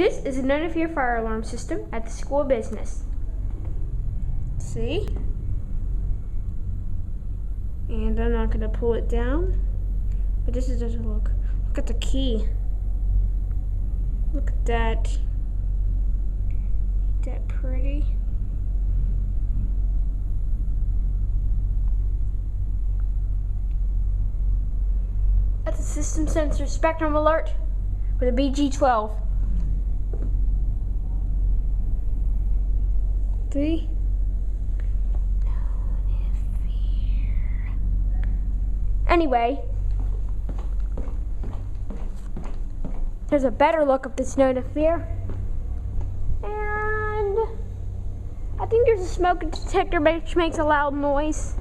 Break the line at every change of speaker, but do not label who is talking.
This is a Notifier fire alarm system at the school business. See? And I'm not going to pull it down, but this is just a look. Look at the key. Look at that. Isn't that pretty? That's a system sensor spectrum alert with a BG12. See? Anyway, there's a better look of this Notifier. And I think there's a smoke detector which makes a loud noise.